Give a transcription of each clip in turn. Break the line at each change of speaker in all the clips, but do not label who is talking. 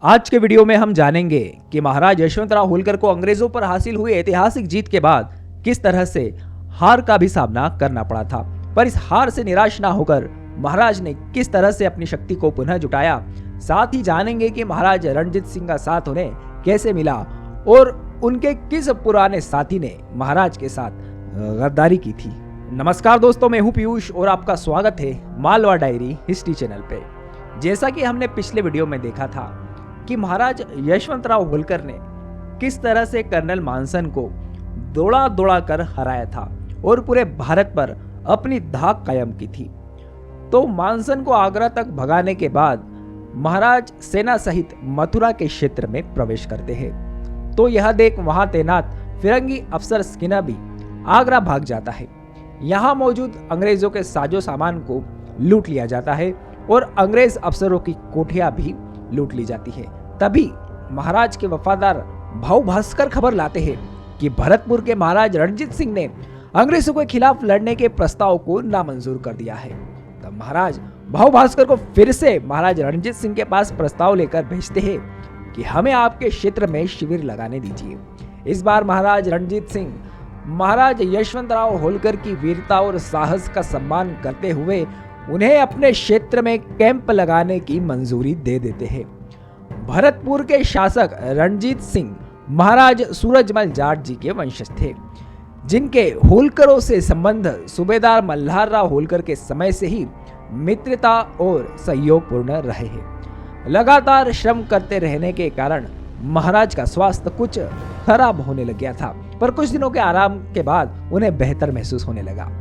आज के वीडियो में हम जानेंगे कि महाराज यशवंतराव होलकर को अंग्रेजों पर हासिल हुई ऐतिहासिक जीत के बाद किस तरह से हार का भी सामना करना पड़ा था, पर इस हार से निराश ना होकर महाराज ने किस तरह से अपनी शक्ति को पुनः जुटाया। साथ ही जानेंगे कि महाराज रणजीत सिंह का साथ उन्हें कैसे मिला और उनके किस पुराने साथी ने महाराज के साथ गद्दारी की थी। नमस्कार दोस्तों, मैं हूं पीयूष और आपका स्वागत है मालवा डायरी हिस्ट्री चैनल पे। जैसा कि हमने पिछले वीडियो में देखा था कि महाराज यशवंतराव होलकर ने किस तरह से कर्नल मानसन को दौड़ा कर हराया था और पूरे भारत पर अपनी धाक कायम की थी। तो मानसन को आगरा तक भगाने के बाद महाराज सेना सहित मथुरा के क्षेत्र में प्रवेश करते हैं। तो यह देख वहां तैनात फिरंगी अफसर स्किनर भी आगरा भाग जाता है। यहाँ मौजूद अंग्रेजों के साजो सामान को लूट लिया जाता है और अंग्रेज अफसरों की कोठियां भी लूट ली जाती है। तभी महाराज के वफादार भाऊ भास्कर खबर लाते हैं कि भरतपुर के महाराज रणजीत सिंह ने अंग्रेजों के खिलाफ लड़ने के प्रस्ताव को नामंजूर कर दिया है। तब महाराज भाऊ भास्कर को फिर से महाराज रणजीत सिंह के पास प्रस्ताव लेकर भेजते हैं कि हमें आपके क्षेत्र में शिविर लगाने दीजिए। इस बार महाराज रणजीत सिंह महाराज यशवंतराव होलकर की वीरता और साहस का सम्मान करते हुए उन्हें अपने क्षेत्र में कैंप लगाने की मंजूरी दे देते हैं। भरतपुर के शासक रणजीत सिंह महाराज सूरजमल जाट जी के वंशज थे, जिनके होलकरों से संबंध सूबेदार मल्हार राव होलकर के समय से ही मित्रता और सहयोगपूर्ण रहे हैं। लगातार श्रम करते रहने के कारण महाराज का स्वास्थ्य कुछ खराब होने लग गया था, पर कुछ दिनों के आराम के बाद उन्हें बेहतर महसूस होने लगा।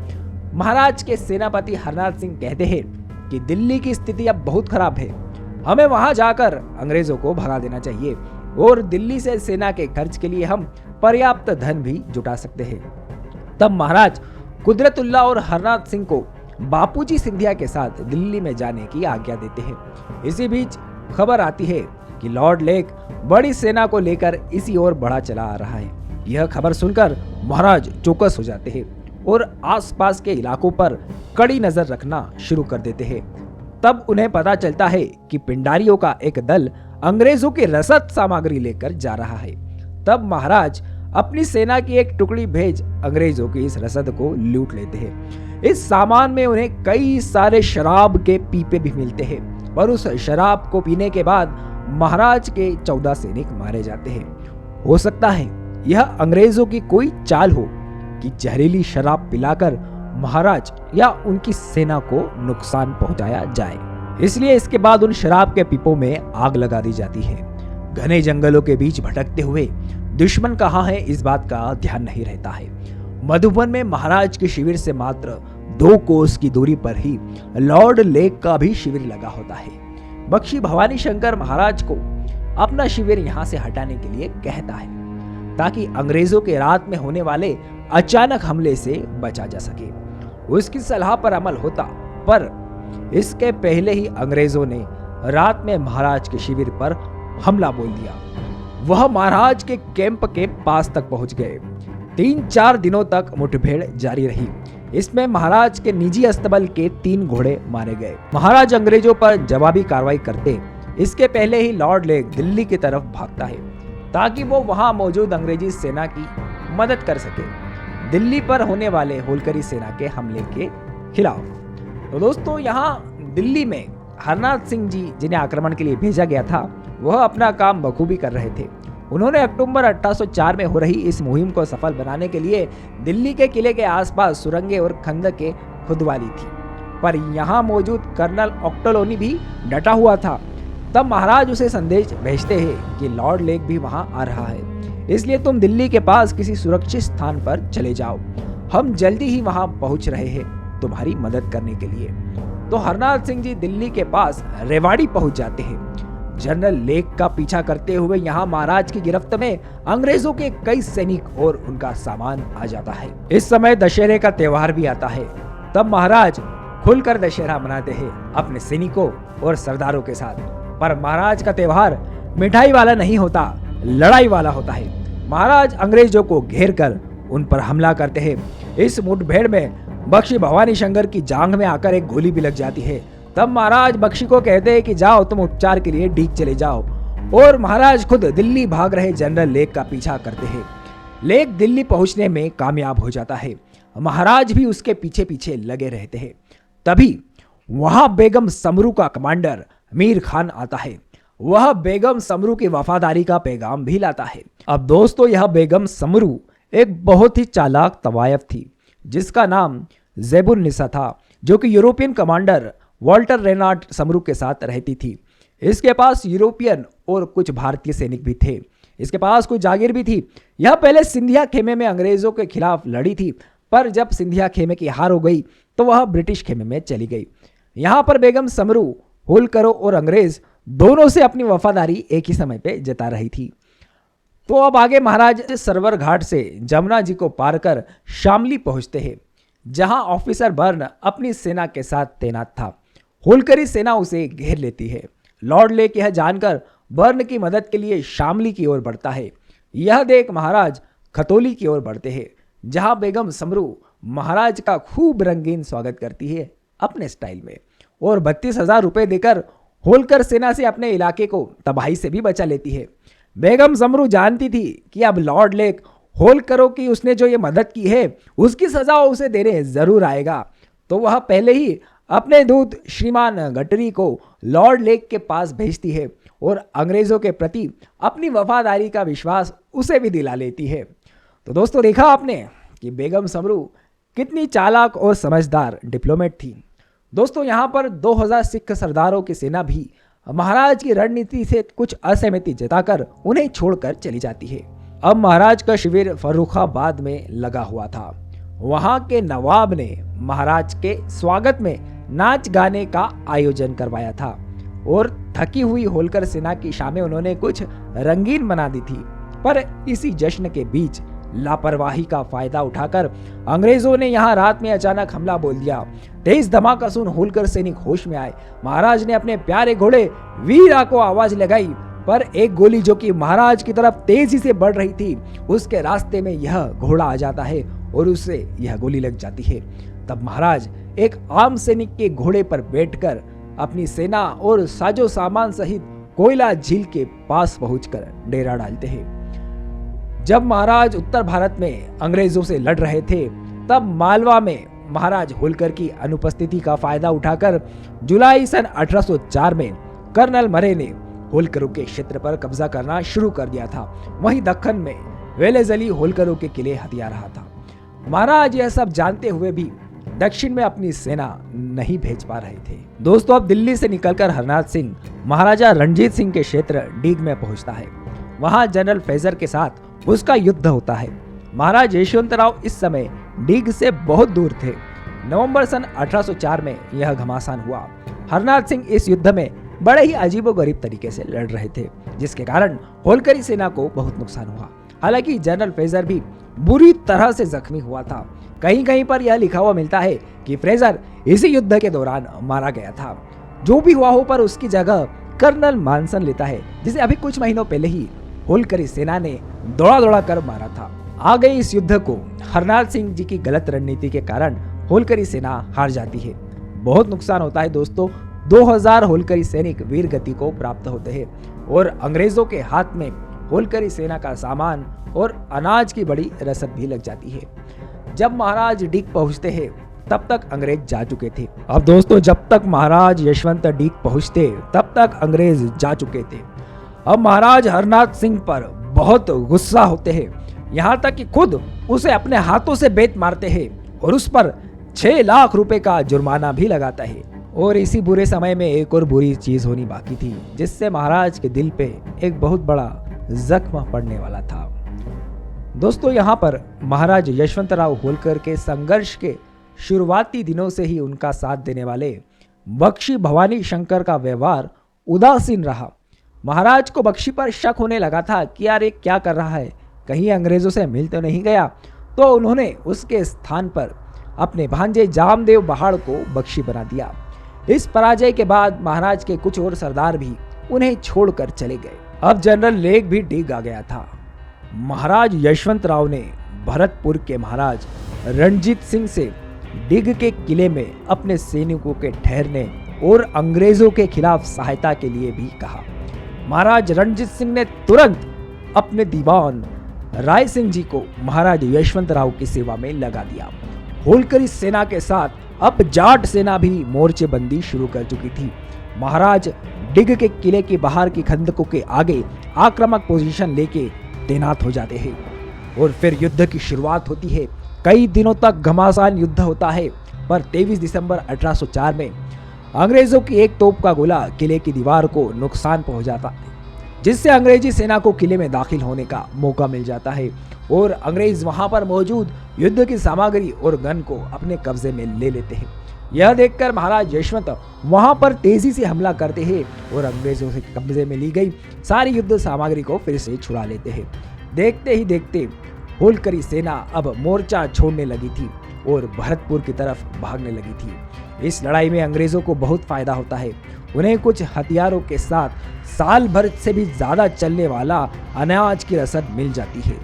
महाराज के सेनापति हरनाथ सिंह कहते हैं कि दिल्ली की स्थिति अब बहुत खराब है, हमें वहां जाकर अंग्रेजों को भगा देना चाहिए और दिल्ली से सेना के खर्च के लिए हम पर्याप्त धन भी जुटा सकते हैं। तब महाराज कुदरतुल्लाह और हरनाथ सिंह को बापूजी सिंधिया के साथ दिल्ली में जाने की आज्ञा देते हैं। इसी बीच खबर आती है कि लॉर्ड लेक बड़ी सेना को लेकर इसी ओर बढ़ा चला आ रहा है। यह खबर सुनकर महाराज चौकस हो जाते हैं और आसपास के इलाकों पर कड़ी नजर रखना शुरू कर देते हैं। तब उन्हें पता चलता है कि पिंडारियों का एक दल अंग्रेजों की रसद सामग्री लेकर जा रहा है। तब महाराज अपनी सेना की एक टुकड़ी भेज अंग्रेजों की इस रसद को लूट लेते हैं। इस सामान में उन्हें कई सारे शराब के पीपे भी मिलते हैं, पर उस शराब को पीने के बाद महाराज के 14 सैनिक मारे जाते हैं। हो सकता है यह अंग्रेजों की कोई चाल हो कि जहरीली शराब पिलाकर महाराज या उनकी सेना को नुकसान पहुंचाया जाए, इसलिए इसके बाद उन शराब के पीपों में आग लगा दी जाती है। घने जंगलों के बीच भटकते हुए दुश्मन कहाँ है इस बात का ध्यान नहीं रहता है। मधुबन में महाराज के शिविर से मात्र 2 कोस की दूरी पर ही लॉर्ड लेक का भी शिविर लगा होता है। बख्शी भवानी शंकर महाराज को अपना शिविर यहाँ से हटाने के लिए कहता है ताकि अंग्रेजों के रात में होने वाले अचानक हमले से बचा जा सके। उसकी सलाह पर अमल होता, पर इसके पहले ही अंग्रेजों ने रात में महाराज के शिविर पर हमला बोल दिया। वह महाराज के कैंप के पास तक पहुंच गए। 3-4 दिनों तक मुठभेड़ जारी रही। इसमें महाराज के निजी अस्तबल के 3 घोड़े मारे गए। महाराज अंग्रेजों पर जवाबी कार्रवाई करते इसके पहले ही लॉर्ड लेक दिल्ली की तरफ भागता है ताकि वो वहां मौजूद अंग्रेजी सेना की मदद कर सके दिल्ली पर होने वाले होलकरी सेना के हमले के खिलाफ। तो दोस्तों, यहाँ दिल्ली में हरनाथ सिंह जी, जिन्हें आक्रमण के लिए भेजा गया था, वह अपना काम बखूबी कर रहे थे। उन्होंने अक्टूबर 1804 में हो रही इस मुहिम को सफल बनाने के लिए दिल्ली के किले के आसपास सुरंगें और खंदकें खुदवा ली थी, पर यहाँ मौजूद कर्नल ऑक्टोलोनी भी डटा हुआ था। तब महाराज उसे संदेश भेजते हैं कि लॉर्ड लेक भी वहां आ रहा है, इसलिए तुम दिल्ली के पास किसी सुरक्षित स्थान पर चले जाओ, हम जल्दी ही वहां पहुंच रहे हैं तुम्हारी मदद करने के लिए। तो हरनाथ सिंह जी दिल्ली के पास रेवाड़ी पहुंच जाते हैं। जनरल लेक का पीछा करते हुए यहाँ महाराज की गिरफ्त में अंग्रेजों के कई सैनिक और उनका सामान आ जाता है। इस समय दशहरे का त्योहार भी आता है। तब महाराज खुलकर दशहरा मनाते हैं अपने सैनिकों और सरदारों के साथ, पर महाराज का त्योहार मिठाई वाला नहीं होता, लड़ाई वाला होता है। महाराज अंग्रेजों को घेर कर उन पर हमला करते हैं। इस मुठभेड़ में बख्शी भवानी शंकर की जांघ में आकर एक गोली भी लग जाती है। तब महाराज बख्शी को कहते हैं कि जाओ तुम उपचार के लिए ढीक चले जाओ और महाराज खुद दिल्ली भाग रहे जनरल लेक का पीछा करते हैं। लेक दिल्ली पहुंचने में कामयाब हो जाता है, महाराज भी उसके पीछे पीछे लगे रहते हैं। तभी वहां बेगम समरू का कमांडर मीर खान आता है। वह बेगम समरू की वफादारी का पैगाम भी लाता है। अब दोस्तों, यह बेगम समरू एक बहुत ही चालाक तवायफ थी जिसका नाम ज़ेबुन्निसा था, जो कि European commander Walter Reginald Samru के साथ रहती थी। इसके पास यूरोपियन और कुछ भारतीय सैनिक भी थे। इसके पास कुछ जागीर भी थी। यह पहले सिंधिया खेमे में अंग्रेजों के खिलाफ लड़ी थी, पर जब सिंधिया खेमे की हार हो गई तो वह ब्रिटिश खेमे में चली गई। यहाँ पर बेगम समरू होलकरों और अंग्रेज दोनों से अपनी वफादारी एक ही समय पे जता रही थी। तो अब आगे महाराज सरवर घाट से जमुना जी को पार कर शामली पहुंचते हैं, जहां ऑफिसर बर्न अपनी सेना के साथ तैनात था। होलकरी सेना उसे घेर लेती है। लॉर्ड लेक यह जानकर बर्न की मदद के लिए शामली की ओर बढ़ता है। यह देख महाराज खतौली की ओर बढ़ते हैं, जहां बेगम समरू महाराज का खूब रंगीन स्वागत करती है अपने स्टाइल में, और 32,000 रुपए देकर होलकर सेना से अपने इलाके को तबाही से भी बचा लेती है। बेगम समरू जानती थी कि अब लॉर्ड लेक होलकरों की उसने जो ये मदद की है उसकी सजा उसे देने जरूर आएगा। तो वह पहले ही अपने दूत श्रीमान गटरी को लॉर्ड लेक के पास भेजती है और अंग्रेजों के प्रति अपनी वफादारी का विश्वास उसे भी दिला लेती है। तो दोस्तों, देखा आपने कि बेगम समरू कितनी चालाक और समझदार डिप्लोमेट थी। दोस्तों, यहाँ पर 2000 सिख सरदारों की सेना भी महाराज की रणनीति से कुछ असहमति जताकर उन्हें छोड़कर चली जाती है। अब महाराज का शिविर फर्रुखाबाद में लगा हुआ था। वहां के नवाब ने महाराज के स्वागत में नाच गाने का आयोजन करवाया था और थकी हुई होलकर सेना की शामें उन्होंने कुछ रंगीन बना दी थी। पर इसी जश्न के बीच लापरवाही का फायदा उठाकर अंग्रेजों ने यहां रात में अचानक हमला बोल दिया। तेज धमाका सुन होलकर सैनिक होश में आए। महाराज ने अपने प्यारे घोड़े वीरा को आवाज लगाई, पर एक गोली जो कि महाराज की तरफ तेजी से बढ़ रही थी उसके रास्ते में यह घोड़ा आ जाता है और उसे यह गोली लग जाती है। तब महाराज एक आम सैनिक के घोड़े पर बैठकर अपनी सेना और साजो सामान सहित कोयला झील के पास पहुंचकर डेरा डालते हैं। जब महाराज उत्तर भारत में अंग्रेजों से लड़ रहे थे, तब मालवा में महाराज होलकर की अनुपस्थिति का फायदा उठाकर जुलाई सन 1804 में कर्नल मरे ने होलकरों के क्षेत्र पर कब्जा करना शुरू कर दिया था। वहीं दक्कन में वेलेजली होलकरों के किले हथिया रहा था। महाराज यह सब जानते हुए भी दक्षिण में अपनी सेना नहीं भेज पा रहे थे। दोस्तों, अब दिल्ली से निकलकर हरनाथ सिंह महाराजा रणजीत सिंह के क्षेत्र डीग में पहुंचता है। वहां जनरल फ्रेजर के साथ उसका युद्ध होता है। महाराज यशवंतराव इस समय डीग से बहुत दूर थे। नवंबर सन 1804 में यह घमासान हुआ। हरनाथ सिंह इस युद्ध में बड़े ही अजीबोगरीब तरीके से लड़ रहे थे, जिसके कारण होलकरी सेना को बहुत नुकसान हुआ। हालांकि जनरल फ्रेजर भी बुरी तरह से जख्मी हुआ था। कहीं कहीं पर यह लिखा हुआ मिलता है कि फ्रेजर इसी युद्ध के दौरान मारा गया था। जो भी हुआ हो, पर उसकी जगह कर्नल मानसन लेता है, जिसे अभी कुछ महीनों पहले ही होलकरी सेना ने दौड़ा दौड़ा कर मारा था। आ गई इस युद्ध को हरनाथ सिंह जी की गलत रणनीति के कारण होलकरी सेना हार जाती है। बहुत नुकसान होता है दोस्तों। 2000 होलकरी सैनिक वीर गति को प्राप्त होते हैं और अंग्रेजों के हाथ में होलकरी सेना का सामान और अनाज की बड़ी रसद भी लग जाती है। जब महाराज डीग पहुंचते हैं, तब तक अंग्रेज जा चुके थे। अब दोस्तों, जब तक महाराज यशवंत डीग पहुंचते तब तक अंग्रेज जा चुके थे। अब महाराज हरनाथ सिंह पर बहुत गुस्सा होते हैं, यहाँ तक कि खुद उसे अपने हाथों से बेत मारते हैं और उस पर 6 लाख रुपए का जुर्माना भी लगाता है। और इसी बुरे समय में एक और बुरी चीज होनी बाकी थी, जिससे महाराज के दिल पे एक बहुत बड़ा जख्म पड़ने वाला था। दोस्तों, यहाँ पर महाराज यशवंतराव होलकर के संघर्ष के शुरुआती दिनों से ही उनका साथ देने वाले बख्शी भवानी शंकर का व्यवहार उदासीन रहा। महाराज को बख्शी पर शक होने लगा था कि यार ये क्या कर रहा है, कहीं अंग्रेजों से मिल तो नहीं गया। तो उन्होंने उसके स्थान पर अपने भांजे जामदेव बहाड़ को बख्शी बना दिया। इस पराजय के बाद महाराज के कुछ और सरदार भी उन्हें छोड़कर चले गए। अब जनरल लेक भी डीग आ गया था। महाराज यशवंतराव ने भरतपुर के महाराज रणजीत सिंह से डीग के किले में अपने सैनिकों के ठहरने और अंग्रेजों के खिलाफ सहायता के लिए भी कहा। महाराज रणजीत सिंह ने तुरंत अपने दीवान राय सिंह जी को महाराज यशवंतराव की सेवा में लगा दिया। होलकरी सेना के साथ अब जाट सेना भी मोर्चेबंदी शुरू कर चुकी थी। महाराज डिग के किले के बाहर की खंदकों के आगे आक्रामक पोजीशन लेके तैनात हो जाते हैं और फिर युद्ध की शुरुआत होती है। कई दिनों तक घमासान युद्ध होता है, पर 23 दिसंबर 1804 में अंग्रेजों की एक तोप का गोला किले की दीवार को नुकसान पहुंचाता है, जिससे अंग्रेजी सेना को किले में दाखिल होने का मौका मिल जाता है और अंग्रेज वहां पर मौजूद युद्ध की सामग्री और गन को अपने कब्जे में ले लेते हैं। यह देखकर महाराज यशवंत वहां पर तेजी से हमला करते हैं और अंग्रेजों से कब्जे में ली गई सारी युद्ध सामग्री को फिर से छुड़ा लेते हैं। देखते ही देखते होलकरी सेना अब मोर्चा छोड़ने लगी थी और भरतपुर की तरफ भागने लगी थी। इस लड़ाई में अंग्रेजों को बहुत फायदा होता है। उन्हें कुछ हथियारों के साथ साल भर से भी ज्यादा चलने वाला अनाज की रसद मिल जाती है।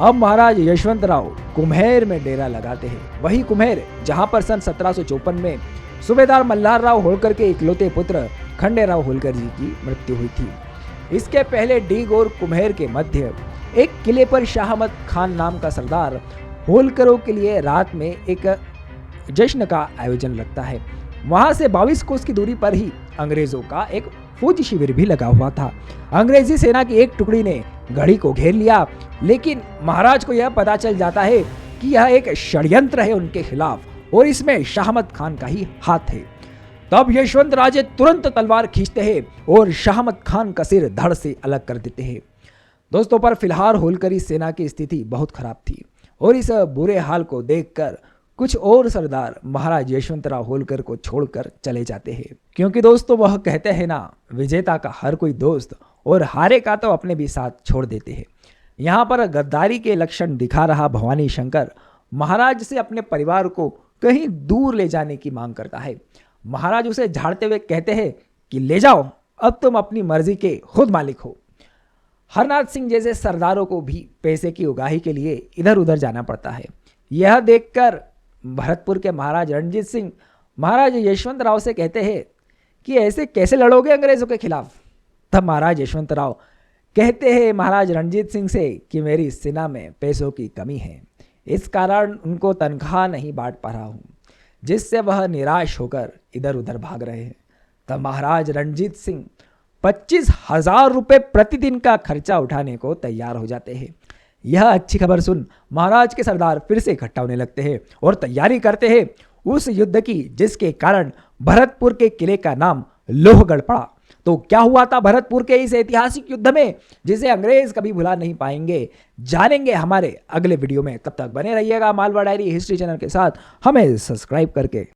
अब महाराज यशवंतराव कुम्हेर में डेरा लगाते हैं। वही कुम्हेर जहां पर सन 1754 में सूबेदार मल्हार राव होलकर के इकलौते पुत्र खंडेराव होलकर जी की मृत्यु हुई थी। इसके पहले डीग और कुम्हेर के मध्य एक किले पर शाह अहमद खान नाम का सरदार होलकरों के लिए रात में एक जश्न का आयोजन लगता है। वहां से 22 कोस की दूरी पर ही अंग्रेजों का एक फौजी शिविर भी लगा हुआ था। अंग्रेजी सेना की एक टुकड़ी ने गढ़ी को घेर लिया, लेकिन महाराज को यह पता चल जाता है कि यह एक षड्यंत्र है उनके खिलाफ और इसमें शाह अहमद खान का ही हाथ है। तब यशवंत राजे तुरंत तलवार खींचते हैं और शाह अहमद खान का सिर धड़ से अलग कर देते हैं। दोस्तों, पर फिलहाल होलकरी सेना की स्थिति बहुत खराब थी और इस बुरे हाल को देखकर कुछ और सरदार महाराज यशवंतराव होलकर को छोड़कर चले जाते हैं, क्योंकि दोस्तों वह कहते हैं ना, विजेता का हर कोई दोस्त और हारे का तो अपने भी साथ छोड़ देते हैं। यहाँ पर गद्दारी के लक्षण दिखा रहा भवानी शंकर महाराज से अपने परिवार को कहीं दूर ले जाने की मांग करता है। महाराज उसे झाड़ते हुए कहते हैं कि ले जाओ, अब तुम अपनी मर्जी के खुद मालिक हो। हरनाथ सिंह जैसे सरदारों को भी पैसे की उगाही के लिए इधर उधर जाना पड़ता है। यह देखकर भरतपुर के महाराज रणजीत सिंह महाराज यशवंतराव से कहते हैं कि ऐसे कैसे लड़ोगे अंग्रेजों के खिलाफ। तब महाराज यशवंतराव कहते हैं महाराज रणजीत सिंह से कि मेरी सेना में पैसों की कमी है, इस कारण उनको तनख्वाह नहीं बांट पा रहा हूँ, जिससे वह निराश होकर इधर उधर भाग रहे हैं। तब महाराज रणजीत सिंह 25,000 रुपये प्रतिदिन का खर्चा उठाने को तैयार हो जाते हैं। यह अच्छी खबर सुन महाराज के सरदार फिर से इकट्ठा होने लगते हैं और तैयारी करते हैं उस युद्ध की जिसके कारण भरतपुर के किले का नाम लोहगढ़ पड़ा। तो क्या हुआ था भरतपुर के इस ऐतिहासिक युद्ध में, जिसे अंग्रेज कभी भुला नहीं पाएंगे, जानेंगे हमारे अगले वीडियो में। तब तक बने रहिएगा मालवा डायरी हिस्ट्री चैनल के साथ, हमें सब्सक्राइब करके।